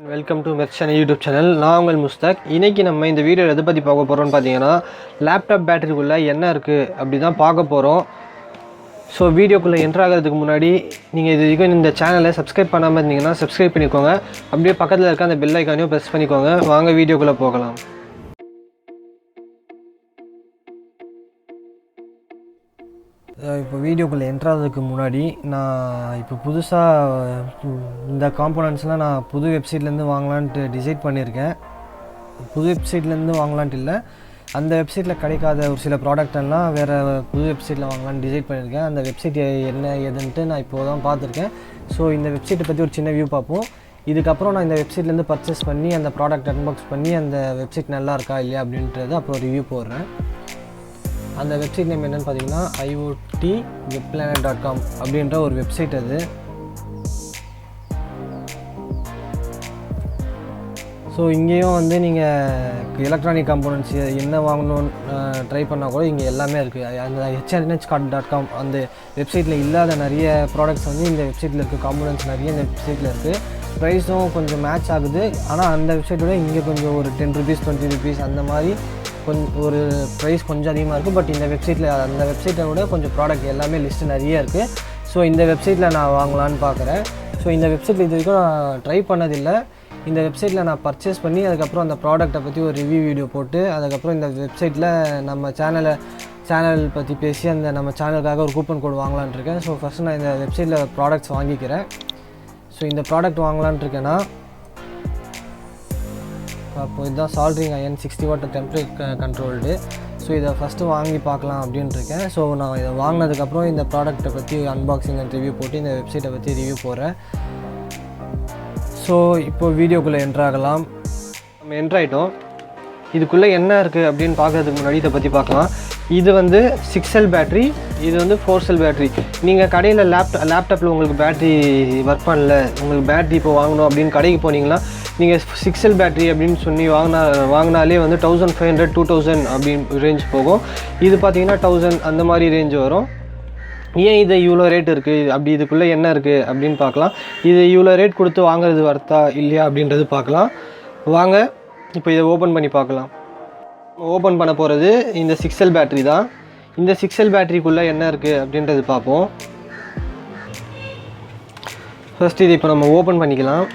Welcome to Merz-Chennai YouTube channel. நான் உங்கள் முஸ்தாக். இன்றைக்கி நம்ம இந்த வீடியோவில் எதை பற்றி பார்க்க போகிறோம்னு பார்த்தீங்கன்னா, லேப்டாப் பேட்டரிக்குள்ளே என்ன இருக்குது அப்படி தான் பார்க்க போகிறோம். ஸோ வீடியோக்குள்ளே என்ட்ரு ஆகிறதுக்கு முன்னாடி நீங்கள் இது வரைக்கும் இந்த சேனலை சப்ஸ்கிரைப் பண்ணாமல் இருந்தீங்கன்னா சப்ஸ்கிரைப் பண்ணிக்கோங்க. அப்படியே பக்கத்தில் இருக்க அந்த பெல் ஐக்கானையும் ப்ரெஸ் பண்ணிக்கோங்க. வாங்க வீடியோக்குள்ளே போகலாம். இப்போ வீடியோக்குள்ளே என்ட்ராகிறதுக்கு முன்னாடி நான் இப்போ புதுசாக இந்த காம்போனன்ட்ஸ்லாம் நான் புது வெப்சைட்லேருந்து வாங்கலான்ட்டு டிசைட் பண்ணியிருக்கேன். புது வெப்சைட்லேருந்து வாங்கலான்ட்டு இல்லை, அந்த வெப்சைட்டில் கிடைக்காத ஒரு சில ப்ராடக்டெல்லாம் வேறு புது வெப்சைட்டில் வாங்கலான்னு டிசைட் பண்ணியிருக்கேன். அந்த வெப்சைட் என்ன ஏதுன்ட்டு நான் இப்போது தான் பார்த்துருக்கேன். ஸோ இந்த வெப்சைட்டை பற்றி ஒரு சின்ன வியூ பார்ப்போம். இதுக்கப்புறம் நான் இந்த வெப்சைட்லேருந்து பர்ச்சேஸ் பண்ணி அந்த ப்ராடக்ட் அன்பாக்ஸ் பண்ணி அந்த வெப்சைட் நல்லா இருக்கா இல்லையா அப்படின்றது அப்புறம் ரிவ்யூ போடுறேன். அந்த வெப்சைட் நேம் என்னென்னு பார்த்தீங்கன்னா iotwebplanet.com அப்படின்ற ஒரு வெப்சைட். அது ஸோ இங்கேயும் வந்து நீங்கள் எலக்ட்ரானிக் காம்போனன்ட்ஸ் என்ன வாங்கணும்னு ட்ரை பண்ணால் கூட இங்கே எல்லாமே இருக்குது. அந்த hnnh.com அந்த வெப்சைட்டில் இல்லாத நிறைய ப்ராடக்ட்ஸ் வந்து இந்த வெப்சைட்டில் இருக்குது. காம்போனன்ட்ஸ் நிறைய இந்த வெப்சைட்டில் இருக்குது. ப்ரைஸும் கொஞ்சம் மேட்ச் ஆகுது. ஆனால் அந்த வெப்சைட்டோட இங்கே கொஞ்சம் ஒரு ₹10 ₹20 அந்த மாதிரி ஒரு ப்ரைஸ் கொஞ்சம் அதிகமாக இருக்குது. பட் இந்த வெப்சைட்டில் அந்த வெப்சைட்டை விட கொஞ்சம் ப்ராடக்ட் எல்லாமே லிஸ்ட்டு நிறைய இருக்குது. ஸோ இந்த வெப்சைட்டில் நான் வாங்கலான்னு பார்க்குறேன். ஸோ இந்த வெப்சைட்டில் இது வரைக்கும் நான் ட்ரை பண்ணதில்லை. இந்த வெப்சைட்டில் நான் பர்ச்சேஸ் பண்ணி அதுக்கப்புறம் அந்த ப்ராடக்ட்டை பற்றி ஒரு ரிவ்யூ வீடியோ போட்டு அதுக்கப்புறம் இந்த வெப்சைட்டில் நம்ம சேனல் பற்றி பேசி அந்த நம்ம சேனலுக்காக ஒரு கூப்பன் கோட் வாங்கலான் இருக்கேன். ஸோ ஃபஸ்ட்டு நான் இந்த வெப்சைட்டில் ப்ராடக்ட்ஸ் வாங்கிக்கிறேன். ஸோ இந்த ப்ராடக்ட் வாங்கலான் இருக்கேன்னா அப்போது இதுதான் soldering iron 60 watt temperature controlled. So இதை ஃபஸ்ட்டு வாங்கி பார்க்கலாம் அப்படின்ட்டு இருக்கேன். ஸோ நான் இதை வாங்கினதுக்கப்புறம் இந்த ப்ராடக்ட்டை பற்றி அன்பாக்சிங் அண்ட் ரிவ்யூ போட்டு இந்த வெப்சைட்டை பற்றி ரிவ்யூ போடுறேன். ஸோ இப்போது வீடியோக்குள்ளே என்ட்ராகலாம். நம்ம என்ட்ராயிட்டோம். இதுக்குள்ளே என்ன இருக்குது அப்படின்னு பார்க்குறதுக்கு முன்னாடி இதை பற்றி பார்க்கலாம். இது வந்து 6 செல் பேட்ரி, இது வந்து 4 செல் பேட்ரி. நீங்கள் கடையில் லேப்டாப்பில் உங்களுக்கு பேட்ரி ஒர்க் பண்ணல, உங்களுக்கு பேட்ரி இப்போ வாங்கணும் அப்படின்னு கடைக்கு போனீங்கன்னா நீங்கள் 6 செல் பேட்ரி அப்படின்னு சொல்லி வாங்கினாலே வந்து 1500 2000 அப்படின்னு ரேஞ்ச் போகும். இது பார்த்தீங்கன்னா 1000 அந்த மாதிரி ரேஞ்ச் வரும். ஏன் இது இவ்வளோ ரேட் இருக்குது, அப்படி இதுக்குள்ளே என்ன இருக்குது அப்படின்னு பார்க்கலாம். இது இவ்வளோ ரேட் கொடுத்து வாங்குறது வர்த்தா இல்லையா அப்படின்றது பார்க்கலாம். வாங்க இப்போ இதை ஓப்பன் பண்ணி பார்க்கலாம். ஓப்பன் பண்ண போகிறது இந்த 6 செல் பேட்ரி தான். இந்த 6 செல் பேட்ரிக்குள்ளே என்ன இருக்குது அப்படின்றது பார்ப்போம். ஃபர்ஸ்ட் இது இப்போ நம்ம ஓப்பன் பண்ணிக்கலாம்.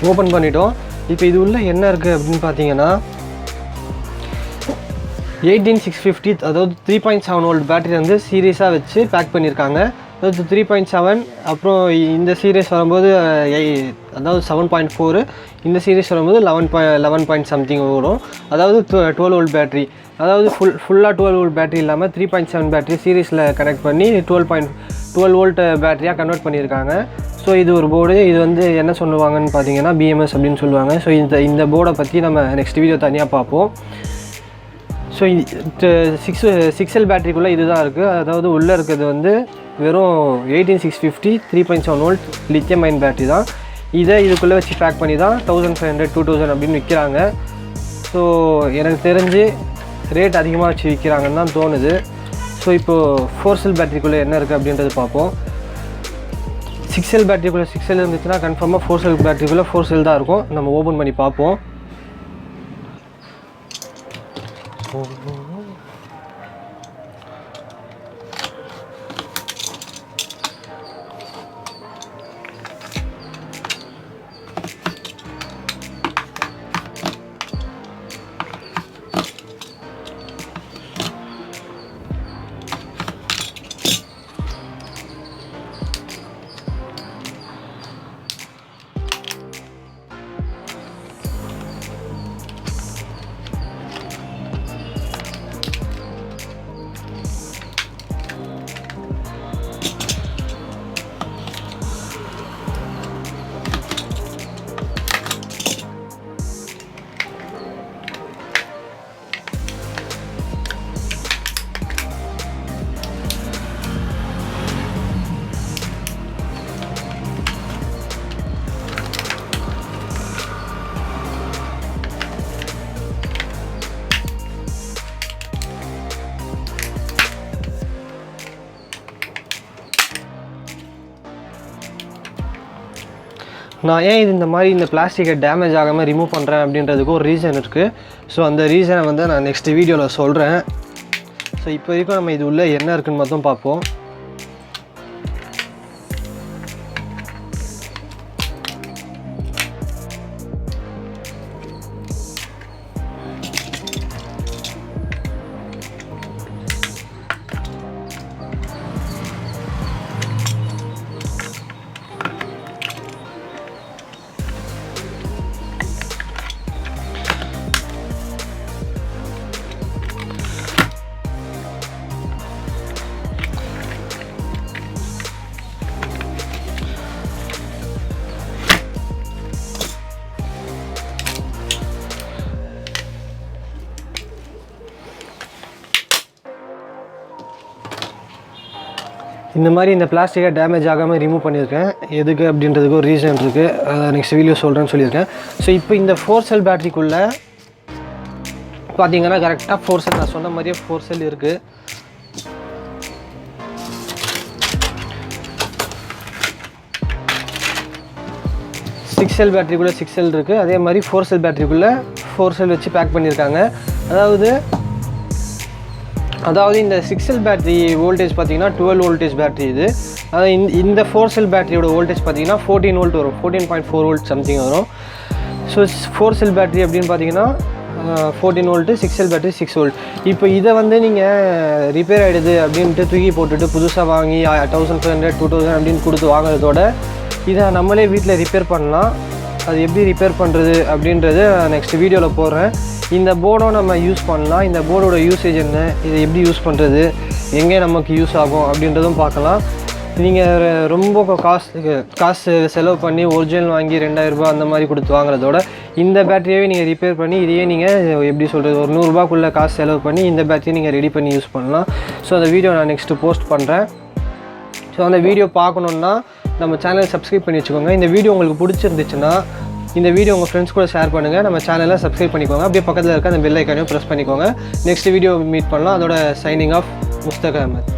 ஓப்பன் பண்ணிட்டோம். இப்போ இது உள்ள என்ன இருக்குது அப்படின்னு பார்த்தீங்கன்னா 18650 அதாவது 3.7 வோல்ட் பேட்டரி வந்து சீரியஸாக வச்சு பேக் பண்ணியிருக்காங்க. அதாவது 3.7 அப்புறம் இந்த சீரியஸ் வரும்போது அதாவது 7.4, இந்த சீரியஸ் வரும்போது 11 பாயிண்ட் சம்திங் வரும். அதாவது 12 வோல்ட் பேட்டரி, அதாவது ஃபுல்லாக 12 வோல்ட் பேட்டரி இல்லாமல் 3.7 பேட்டரி சீரியஸில் கனெக்ட் பண்ணி 12 வோல்ட் பேட்டரியாக கன்வெர்ட் பண்ணியிருக்காங்க. ஸோ இது ஒரு போர்டு. இது வந்து என்ன சொல்லுவாங்கன்னு பார்த்தீங்கன்னா BMS அப்படின்னு சொல்லுவாங்க. ஸோ இந்த போர்டை பற்றி நம்ம நெக்ஸ்ட் வீடியோ தனியாக பார்ப்போம். ஸோ 6 செல் பேட்டரிக்குள்ளே இது தான் இருக்குது. அதாவது உள்ளே இருக்கிறது வந்து வெறும் 18650 3.7 வோல்ட் லித்தியம் அயன் பேட்டரி தான். இதை இதுக்குள்ளே வச்சு பேக் பண்ணி தான் 1500 2000 அப்படின்னு விற்கிறாங்க. ஸோ எனக்கு தெரிஞ்சு ரேட் அதிகமாக வச்சு விற்கிறாங்கன்னு தான் தோணுது. ஸோ இப்போது 4 செல் பேட்டரிக்குள்ளே என்ன இருக்குது அப்படின்றது பார்ப்போம். 6 செல் பேட்டரிக்குள்ளே 6 செல் இருந்துச்சுன்னா கன்ஃபார்மாக 4 செல் பேட்டரிக்குள்ளே 4 செல் தான் இருக்கும். நம்ம ஓப்பன் பண்ணி பார்ப்போம். நான் ஏன் இந்த மாதிரி இந்த பிளாஸ்டிக்கை டேமேஜ் ஆகாமல் ரிமூவ் பண்ணுறேன் அப்படின்றதுக்கு ஒரு ரீசன் இருக்குது. ஸோ அந்த ரீசனை வந்து நான் நெக்ஸ்ட் வீடியோவில் சொல்கிறேன். ஸோ இப்போ வரைக்கும் நம்ம இது உள்ளே என்ன இருக்குதுன்னு மட்டும் பார்ப்போம். இந்த மாதிரி இந்த பிளாஸ்டிக்கை டேமேஜ் ஆகாமல் ரிமூவ் பண்ணியிருக்கேன். எதுக்கு அப்படின்றதுக்கு ஒரு ரீசன் இருக்குது, நெக்ஸ்ட் வீடியோ சொல்கிறேன்னு சொல்லியிருக்கேன். ஸோ இப்போ இந்த 4 செல் பேட்டரிக்குள்ளே பார்த்தீங்கன்னா கரெக்டாக 4 செல், நான் சொன்ன மாதிரியே 4 செல் இருக்குது. சிக்ஸ் செல் பேட்டரிக்குள்ளே 6 செல் இருக்குது. அதே மாதிரி 4 செல் பேட்டரிக்குள்ளே 4 செல் வச்சு பேக் பண்ணியிருக்காங்க. அதாவது இந்த 6 செல் பேட்டரி வோல்டேஜ் பார்த்தீங்கன்னா 12 வோல்டேஜ் பேட்டரி இது. அதாவது இந்த 4 செல் பேட்டரியோட வோல்டேஜ் பார்த்தீங்கன்னா 14 வோல்ட் வரும், 14.4 வோல்ட் சம்திங் வரும். ஸோ 4 செல் பேட்டரி அப்படின்னு பார்த்தீங்கன்னா 14 வோல்ட்டு, 6 செல் பேட்டரி 6 வோல்ட். இப்போ இதை வந்து நீங்கள் ரிப்பேர் ஆகிடுது அப்படின்ட்டு தூக்கி போட்டுட்டு புதுசாக வாங்கி 1500 2000 அப்படின்னு கொடுத்து வாங்குறதோட இதை நம்மளே வீட்டில் ரிப்பேர் பண்ணலாம். அது எப்படி ரிப்பேர் பண்ணுறது அப்படின்றது நெக்ஸ்ட் வீடியோவில் போடுறேன். இந்த போர்டும் நம்ம யூஸ் பண்ணலாம். இந்த போர்டோட யூசேஜ் என்ன, இதை எப்படி யூஸ் பண்ணுறது, எங்கே நமக்கு யூஸ் ஆகும் அப்படின்றதும் பார்க்கலாம். நீங்கள் ரொம்ப காசு செலவு பண்ணி ஒரிஜினல் வாங்கி 2000 ரூபா அந்த மாதிரி கொடுத்து வாங்குறதோட இந்த பேட்டரியவே நீங்கள் ரிப்பேர் பண்ணி இதையே நீங்கள் எப்படி சொல்கிறது ஒரு 100 ரூபாக்குள்ளே காசு செலவு பண்ணி இந்த பேட்டரியை நீங்கள் ரெடி பண்ணி யூஸ் பண்ணலாம். ஸோ அந்த வீடியோ நான் நெக்ஸ்ட்டு போஸ்ட் பண்ணுறேன். ஸோ அந்த வீடியோ பார்க்கணுன்னா நம்ம சேனலை சப்ஸ்கிரைப் பண்ணி வச்சுக்கோங்க. இந்த வீடியோ உங்களுக்கு பிடிச்சிருந்துச்சுன்னா இந்த வீடியோ உங்கள் ஃப்ரெண்ட்ஸ் கூட ஷேர் பண்ணுங்கள். நம்ம சேனலை சப்ஸ்கிரைப் பண்ணிக்கோங்க. அப்படியே பக்கத்தில் இருக்க அந்த பெல் ஐக்கானையும் ப்ரெஸ் பண்ணிக்கோங்க. நெக்ஸ்ட் வீடியோ மீட் பண்ணலாம். அதோட சைனிங் ஆஃப் முஸ்தக் அஹமத்.